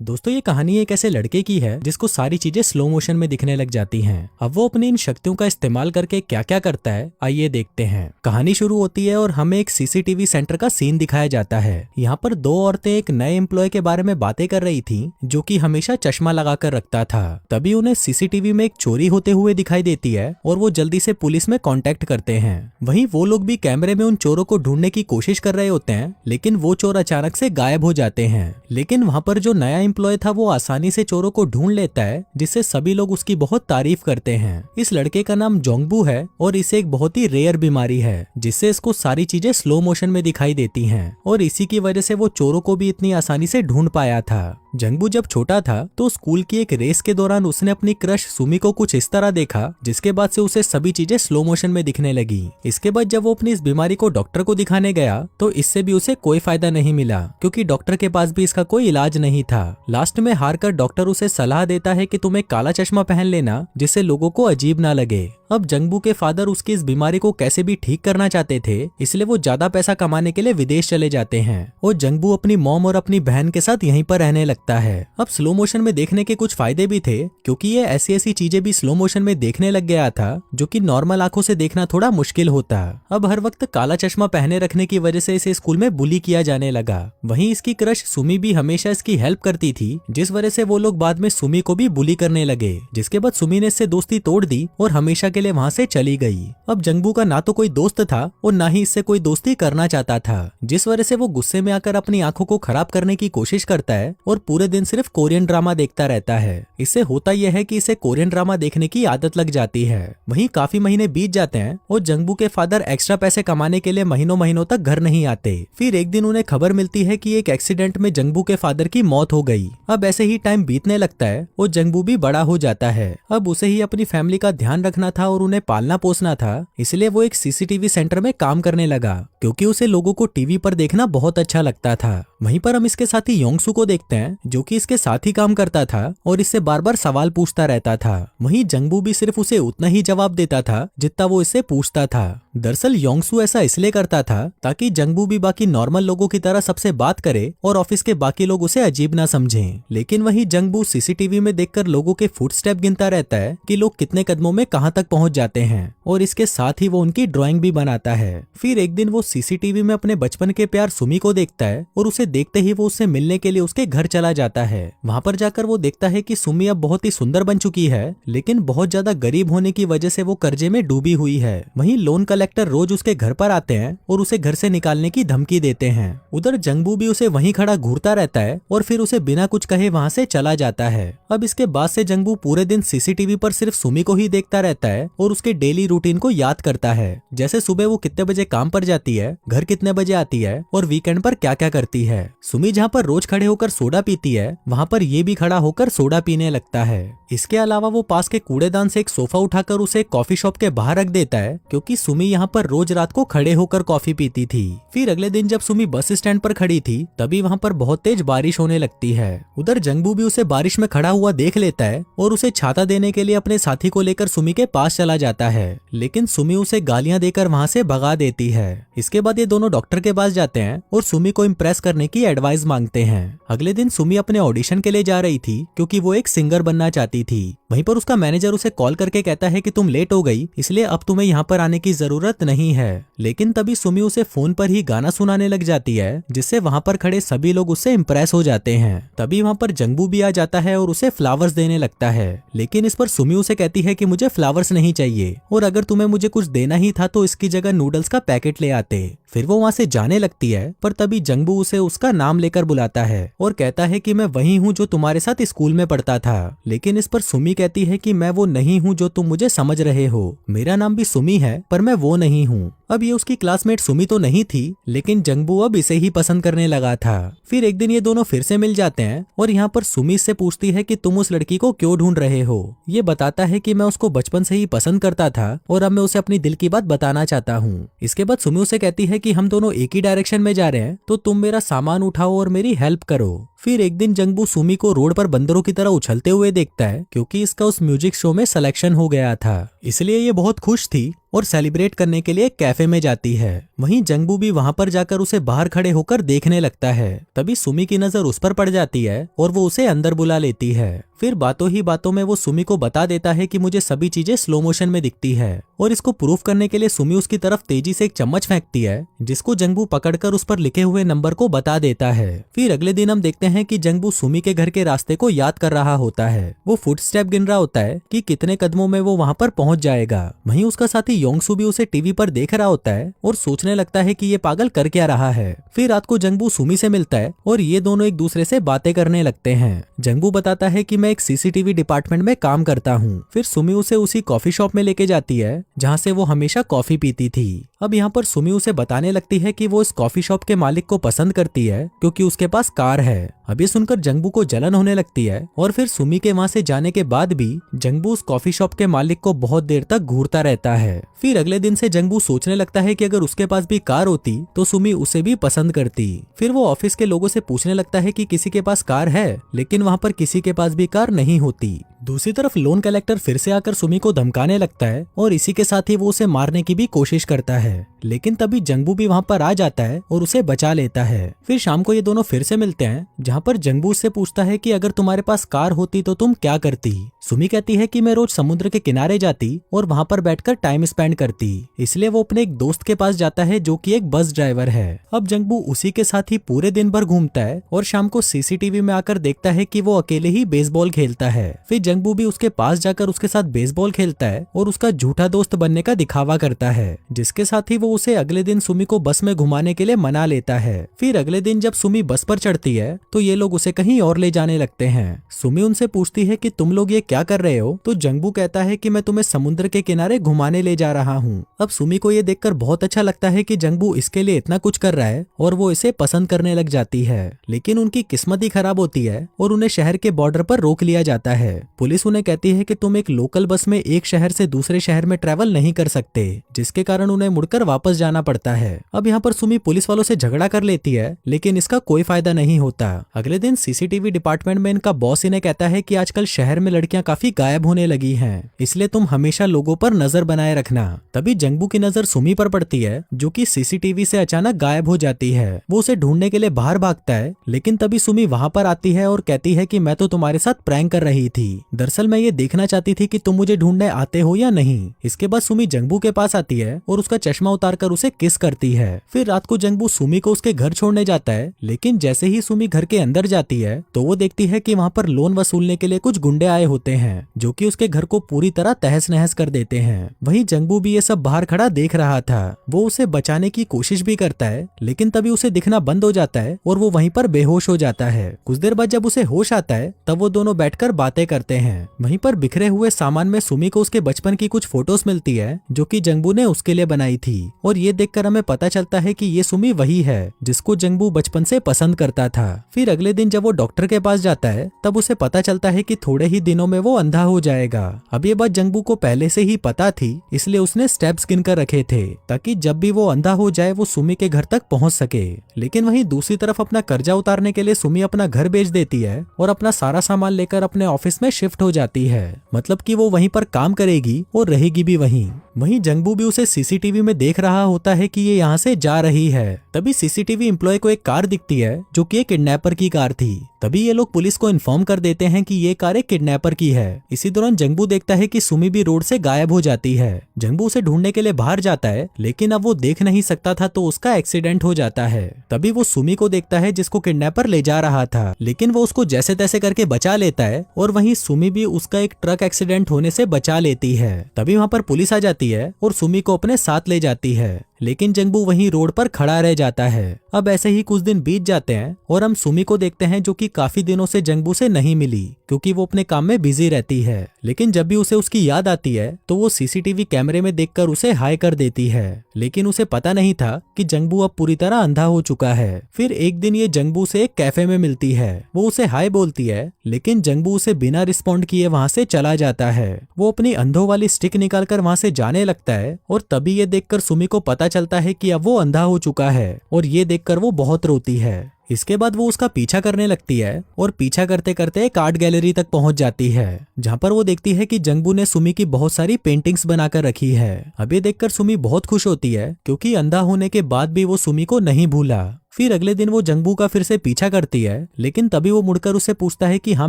दोस्तों ये कहानी एक ऐसे लड़के की है जिसको सारी चीजें स्लो मोशन में दिखने लग जाती हैं। अब वो अपनी इन शक्तियों का इस्तेमाल करके क्या क्या करता है आइए देखते हैं। कहानी शुरू होती है और हमें एक सीसीटीवी सेंटर का सीन दिखाया जाता है। यहाँ पर दो औरतें एक नए एम्प्लॉय के बारे में बातें कर रही थी जो कि हमेशा चश्मा लगाकर रखता था। तभी उन्हें सीसीटीवी में एक चोरी होते हुए दिखाई देती है और वो जल्दी से पुलिस में कांटेक्ट करते हैं। वहीं वो लोग भी कैमरे में उन चोरों को ढूंढने की कोशिश कर रहे होते हैं, लेकिन वो चोर अचानक से गायब हो जाते हैं। लेकिन वहाँ पर जो नया एम्प्लॉय था वो आसानी से चोरों को ढूंढ लेता है, जिससे सभी लोग उसकी बहुत तारीफ करते हैं। इस लड़के का नाम जोंगबू है और इसे एक बहुत ही रेयर बीमारी है जिससे इसको सारी चीजें स्लो मोशन में दिखाई देती हैं और इसी की वजह से वो चोरों को भी इतनी आसानी से ढूंढ पाया था। जंगबू जब छोटा था तो स्कूल की एक रेस के दौरान उसने अपनी क्रश सुमी को कुछ इस तरह देखा, जिसके बाद से उसे सभी चीजें स्लो मोशन में दिखने लगी। इसके बाद जब वो अपनी इस बीमारी को डॉक्टर को दिखाने गया तो इससे भी उसे कोई फायदा नहीं मिला, क्योंकि डॉक्टर के पास भी इसका कोई इलाज नहीं था। लास्ट में हारकर डॉक्टर उसे सलाह देता है कि तुम्हें काला चश्मा पहन लेना, जिससे लोगों को अजीब ना लगे। अब जंगबू के फादर उसकी इस बीमारी को कैसे भी ठीक करना चाहते थे, इसलिए वो ज्यादा पैसा कमाने के लिए विदेश चले जाते हैं और जंगबू अपनी मॉम और अपनी बहन के साथ यहीं पर रहने लगता है। अब स्लो मोशन में देखने के कुछ फायदे भी थे, क्योंकि ये ऐसी ऐसी चीजें भी स्लो मोशन में देखने लग गया था जो कि नॉर्मल आंखों से देखना थोड़ा मुश्किल होता। अब हर वक्त काला चश्मा पहने रखने की वजह से इसे स्कूल में बुली किया जाने लगा। वहीं इसकी क्रश सुमी भी हमेशा इसकी हेल्प करती थी, जिस वजह से वो लोग बाद में सुमी को भी बुली करने लगे, जिसके बाद सुमी ने इससे दोस्ती तोड़ दी और हमेशा के लिए वहाँ से चली गई। अब जंगबू का ना तो कोई दोस्त था और ना ही इससे कोई दोस्ती करना चाहता था, जिस वजह से वो गुस्से में आकर अपनी आंखों को खराब करने की कोशिश करता है और पूरे दिन सिर्फ कोरियन ड्रामा देखता रहता है। इससे होता यह है कि इसे कोरियन ड्रामा देखने की आदत लग जाती है। वहीं काफी महीने बीत जाते हैं और जंगबू के फादर एक्स्ट्रा पैसे कमाने के लिए महीनों महीनों तक घर नहीं आते। फिर एक दिन उन्हें खबर मिलती है कि एक एक्सीडेंट में जंगबू के फादर की मौत हो गई। अब ऐसे ही टाइम बीतने लगता है और जंगबू भी बड़ा हो जाता है। अब उसे ही अपनी फैमिली का ध्यान रखना था और उन्हें पालना पोसना था, इसलिए वो एक सीसीटीवी सेंटर में काम करने लगा, क्योंकि उसे लोगों को टीवी पर देखना बहुत अच्छा लगता था। वहीं पर हम इसके साथी योंगसू को देखते हैं, जो कि इसके साथ ही काम करता था और इससे बार बार सवाल पूछता रहता था। वहीं जंगबू भी सिर्फ उसे उतना ही जवाब देता था जितना वो इससे पूछता था। दरअसल योंगसू ऐसा इसलिए करता था ताकि जंगबू भी बाकी नॉर्मल लोगों की तरह सबसे बात करे और ऑफिस के बाकी लोग उसे अजीब ना समझें। लेकिन वहीं जंगबू सीसीटीवी में देखकर लोगों के फुटस्टेप गिनता रहता है कि लोग कितने कदमों में कहां तक पहुंच जाते हैं, और इसके साथ ही वो उनकी ड्राइंग भी बनाता है। फिर एक दिन वो सीसीटीवी में अपने बचपन के प्यार सुमी को देखता है और उसे देखते ही वो उससे मिलने के लिए उसके घर चला जाता है। वहां पर जाकर वो देखता है कि सुमी अब बहुत ही सुंदर बन चुकी है, लेकिन बहुत ज्यादा गरीब होने की वजह से वो कर्जे में डूबी हुई है। वहीं लोन कलेक्टर रोज उसके घर पर आते हैं और उसे घर से निकालने की धमकी देते हैं। उधर जंगबू भी उसे वहीं खड़ा घूरता रहता है और फिर उसे बिना कुछ कहे वहां से चला जाता है। अब इसके बाद से जंगबू पूरे दिन सीसीटीवी पर सिर्फ सुमी को ही देखता रहता है और उसके डेली रूटीन को याद करता है, जैसे सुबह वो कितने बजे काम पर जाती है, घर कितने बजे आती है और वीकेंड पर क्या क्या करती है। सुमी जहाँ पर रोज खड़े होकर सोडा पीती है, वहाँ पर ये भी खड़ा होकर सोडा पीने लगता है। इसके अलावा वो पास के कूड़ेदान से एक सोफा उठाकर उसे कॉफी शॉप के बाहर रख देता है, क्योंकि सुमी यहाँ पर रोज रात को खड़े होकर कॉफी पीती थी। फिर अगले दिन जब सुमी बस स्टैंड पर खड़ी थी, तभी वहाँ पर बहुत तेज बारिश होने लगती है। उधर जंगबू भी उसे बारिश में खड़ा हुआ देख लेता है और उसे छाता देने के लिए अपने साथी को लेकर सुमी के पास चला जाता है, लेकिन सुमी उसे गालियां देकर वहाँ से भगा देती है। इसके बाद ये दोनों डॉक्टर के पास जाते हैं और सुमी को इम्प्रेस करने की एडवाइस मांगते हैं। अगले दिन सुमी अपने ऑडिशन के लिए जा रही थी, क्योंकि वो एक सिंगर बनना चाहती थी। वहीं पर उसका मैनेजर उसे कॉल करके कहता है कि तुम लेट हो गई, इसलिए अब तुम्हें यहाँ पर आने की जरूरत नहीं है। लेकिन तभी सुमी उसे फोन पर ही गाना सुनाने लग जाती है, जिससे वहाँ पर खड़े सभी लोग उससे इम्प्रेस हो जाते हैं। तभी वहाँ पर जंगबू भी आ जाता है और उसे फ्लावर्स देने लगता है, लेकिन इस पर सुमी उसे कहती है कि मुझे फ्लावर्स नहीं चाहिए और अगर तुम्हें मुझे कुछ देना ही था तो इसकी जगह नूडल्स का पैकेट ले आते। फिर वो वहाँ से जाने लगती है, पर तभी जंगबू उसे उसका नाम लेकर बुलाता है और कहता है कि मैं वही हूँ जो तुम्हारे साथ स्कूल में पढ़ता था। लेकिन इस पर सुमी कहती है कि मैं वो नहीं हूँ जो तुम मुझे समझ रहे हो, मेरा नाम भी सुमी है पर मैं वो नहीं हूँ। अब ये उसकी क्लासमेट सुमी तो नहीं थी, लेकिन जंगबू अब इसे ही पसंद करने लगा था। फिर एक दिन ये दोनों फिर से मिल जाते हैं और यहाँ पर सुमी से पूछती है कि तुम उस लड़की को क्यों ढूंढ रहे हो। ये बताता है कि मैं उसको बचपन से ही पसंद करता था और अब मैं उसे अपनी दिल की बात बताना चाहता हूँ। इसके बाद सुमी उसे कहती है कि हम दोनों एक ही डायरेक्शन में जा रहे हैं, तो तुम मेरा सामान उठाओ और मेरी हेल्प करो। फिर एक दिन जंगबू सुमी को रोड पर बंदरों की तरह उछलते हुए देखता है, क्योंकि इसका उस म्यूजिक शो में सिलेक्शन हो गया था। इसलिए ये बहुत खुश थी और सेलिब्रेट करने के लिए कैफे में जाती है। वहीं जंगबू भी वहां पर जाकर उसे बाहर खड़े होकर देखने लगता है। तभी सुमी की नजर उस पर पड़ जाती है और वो उसे अंदर बुला लेती है। फिर बातों ही बातों में वो सुमी को बता देता है कि मुझे सभी चीजें स्लो मोशन में दिखती है, और इसको प्रूफ करने के लिए सुमी उसकी तरफ तेजी से एक चम्मच फेंकती है, जिसको जंगबू पकड़कर उस पर लिखे हुए नंबर को बता देता है। फिर अगले दिन हम देखते हैं कि जंगबू सुमी के घर के रास्ते को याद कर रहा होता है। वो फुटस्टेप गिन रहा होता है कि कितने कदमों में वो वहां पर पहुंच जाएगा। वहीं उसका साथी योंगसू भी उसे टीवी पर देख रहा होता है और सोचने लगता है कि ये पागल कर क्या रहा है। फिर रात को जंगबू सुमी से मिलता है और ये दोनों एक दूसरे से बातें करने लगते हैं। जंगबू बताता है कि मैं एक सीसीटीवी डिपार्टमेंट में काम करता हूँ। फिर सुमी उसे उसी कॉफी शॉप में लेके जाती है जहाँ से वो हमेशा कॉफी पीती थी। अब यहाँ पर सुमी उसे बताने लगती है कि वो इस कॉफी शॉप के मालिक को पसंद करती है क्योंकि उसके पास कार है। अब ये सुनकर जंगबू को जलन होने लगती है और फिर सुमी के वहां से जाने के बाद भी जंगबू उस कॉफी शॉप के मालिक को बहुत देर तक घूरता रहता है। फिर अगले दिन से जंगबू सोचने लगता है कि अगर उसके पास भी कार होती तो सुमी उसे भी पसंद करती। फिर वो ऑफिस के लोगों से पूछने लगता है कि किसी के पास कार है, लेकिन वहाँ पर किसी के पास भी कार नहीं होती। दूसरी तरफ लोन कलेक्टर फिर से आकर सुमी को धमकाने लगता है और इसी के साथ ही वो उसे मारने की भी कोशिश करता है, लेकिन तभी जंगबू भी वहाँ पर आ जाता है और उसे बचा लेता है। फिर शाम को ये दोनों फिर से मिलते हैं, जहाँ पर जंगबू उससे पूछता है कि अगर तुम्हारे पास कार होती तो तुम क्या करती। सुमी कहती है कि मैं रोज समुद्र के किनारे जाती और वहाँ पर बैठकर टाइम स्पेंड करती, इसलिए वो अपने एक दोस्त के पास जाता है जो कि एक बस ड्राइवर है। अब जंगबू उसी के साथ ही पूरे दिन भर घूमता है और शाम को सीसीटीवी में आकर देखता है कि वो अकेले ही बेसबॉल खेलता है। फिर जंगबू भी उसके पास जाकर उसके साथ बेसबॉल खेलता है और उसका झूठा दोस्त बनने का दिखावा करता है, जिसके साथ ही वो उसे अगले दिन सुमी को बस में घुमाने के लिए मना लेता है। फिर अगले दिन जब सुमी बस पर चढ़ती है तो ये लोग उसे कहीं और ले जाने लगते हैं। सुमी उनसे पूछती है कि तुम लोग ये क्या कर रहे हो, तो जंगबू कहता है कि मैं तुम्हें समुद्र के किनारे घुमाने ले जा रहा हूँ। अब सुमी को ये देखकर बहुत अच्छा लगता है कि जंगबू इसके लिए इतना कुछ कर रहा है और वो इसे पसंद करने लग जाती है, लेकिन उनकी किस्मत ही खराब होती है और उन्हें शहर के बॉर्डर पर रोक लिया जाता है। पुलिस उन्हें कहती है कि तुम एक लोकल बस में एक शहर से दूसरे शहर में ट्रेवल नहीं कर सकते, जिसके कारण उन्हें मुड़कर वापस जाना पड़ता है। अब यहाँ पर सुमी पुलिस वालों से झगड़ा कर लेती है, लेकिन इसका कोई फायदा नहीं होता। अगले दिन सीसीटीवी डिपार्टमेंट में इनका बॉस इन्हें कहता है कि आजकल शहर में लड़कियां काफी गायब होने लगी हैं, इसलिए तुम हमेशा लोगों पर नजर बनाए रखना। तभी जंगबू की नजर सुमी पर पड़ती है, जो कि सीसीटीवी से अचानक गायब हो जाती है। वो उसे ढूंढने के लिए बाहर भागता है, लेकिन तभी सुमी वहां पर आती है और कहती है कि मैं तो तुम्हारे साथ प्रैंक कर रही थी, दरअसल मैं ये देखना चाहती थी कि तुम मुझे ढूंढने आते हो या नहीं। इसके बाद सुमी जंगबू के पास आती है और उसका चश्मा उतारकर उसे किस करती है। फिर रात को जंगबू सुमी को उसके घर छोड़ने जाता है, लेकिन जैसे ही सुमी घर के अंदर जाती है तो वो देखती है कि वहाँ पर लोन वसूलने के लिए कुछ गुंडे आए होते हैं, जो कि उसके घर को पूरी तरह तहस नहस कर देते हैं। वहीं जंगबू भी ये सब बाहर खड़ा देख रहा था। वो उसे बचाने की कोशिश भी करता है, लेकिन तभी उसे दिखना बंद हो जाता है और वो वहीं पर बेहोश हो जाता है। कुछ देर बाद जब उसे होश आता है तब वो दोनों बैठकर बातें करते हैं। वहीं पर बिखरे हुए सामान में सुमी को उसके बचपन की कुछ फोटोज मिलती है, जो कि जंगबू ने उसके लिए बनाई थी, और ये देखकर हमें पता चलता है कि ये सुमी वही है जिसको जंगबू बचपन से पसंद करता था। फिर अगले दिन जब वो डॉक्टर के पास जाता है तब उसे पता चलता है कि थोड़े ही दिनों में वो अंधा हो जाएगा। अब ये बात जंगबू को पहले से ही पता थी, इसलिए उसने स्टेप्स गिनकर रखे थे ताकि जब भी वो अंधा हो जाए वो सुमी के घर तक पहुंच सके। लेकिन वहीं दूसरी तरफ अपना कर्जा उतारने के लिए सुमी अपना घर बेच देती है और अपना सारा सामान लेकर अपने ऑफिस में शिफ्ट हो जाती है, मतलब कि वो वहीं पर काम करेगी और रहेगी भी वहीं जंगबू भी उसे सीसीटीवी में देख रहा होता है कि ये यहाँ से जा रही है। तभी सीसीटीवी एम्प्लॉय को एक कार दिखती है, जो कि एक किडनैपर की कार थी। तभी ये लोग पुलिस को इन्फॉर्म कर देते हैं कि ये कार एक किडनैपर की है। इसी दौरान जंगबू देखता है कि सुमी भी रोड से गायब हो जाती है। जंगबू उसे ढूंढने के लिए बाहर जाता है, लेकिन अब वो देख नहीं सकता था तो उसका एक्सीडेंट हो जाता है। तभी वो सुमी को देखता है जिसको किडनैपर ले जा रहा था, लेकिन वो उसको जैसे तैसे करके बचा लेता है और वहीं सुमी भी उसका एक ट्रक एक्सीडेंट होने से बचा लेती है। तभी वहाँ पर पुलिस आ जाती है और सुमी को अपने साथ ले जाती है, लेकिन जंगबू वहीं रोड पर खड़ा रह जाता है। अब ऐसे ही कुछ दिन बीत जाते हैं और हम सुमी को देखते हैं, जो कि काफी दिनों से जंगबू से नहीं मिली क्योंकि वो अपने काम में बिजी रहती है। लेकिन जब भी उसे उसकी याद आती है तो वो सीसीटीवी कैमरे में देखकर उसे हाय कर देती है, लेकिन उसे पता नहीं था कि जंगबू अब पूरी तरह अंधा हो चुका है। फिर एक दिन ये जंगबू से एक कैफे में मिलती है। वो उसे हाय बोलती है, लेकिन जंगबू उसे बिना रिस्पॉन्ड किए वहाँ से चला जाता है। वो अपनी अंधों वाली स्टिक निकालकर वहाँ से जाने लगता है और तभी ये देखकर सुमी को पता चलता है कि अब वो अंधा हो चुका है और ये देखकर वो बहुत रोती है। इसके बाद वो उसका पीछा करने लगती है और पीछा करते करते एक आर्ट गैलरी तक पहुंच जाती है, जहां पर वो देखती है कि जंगबू ने सुमी की बहुत सारी पेंटिंग्स बनाकर रखी है। अब ये देखकर सुमी बहुत खुश होती है, क्योंकि अंधा होने के बाद भी वो सुमी को नहीं भूला। फिर अगले दिन वो जंगबू का फिर से पीछा करती है, लेकिन तभी वो मुड़कर उससे पूछता है कि हाँ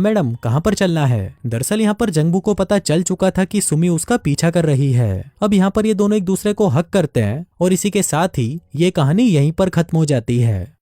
मैडम, कहाँ पर चलना है। दरअसल यहाँ पर जंगबू को पता चल चुका था कि सुमी उसका पीछा कर रही है। अब यहाँ पर ये दोनों एक दूसरे को हक करते हैं और इसी के साथ ही ये कहानी यहीं पर खत्म हो जाती है।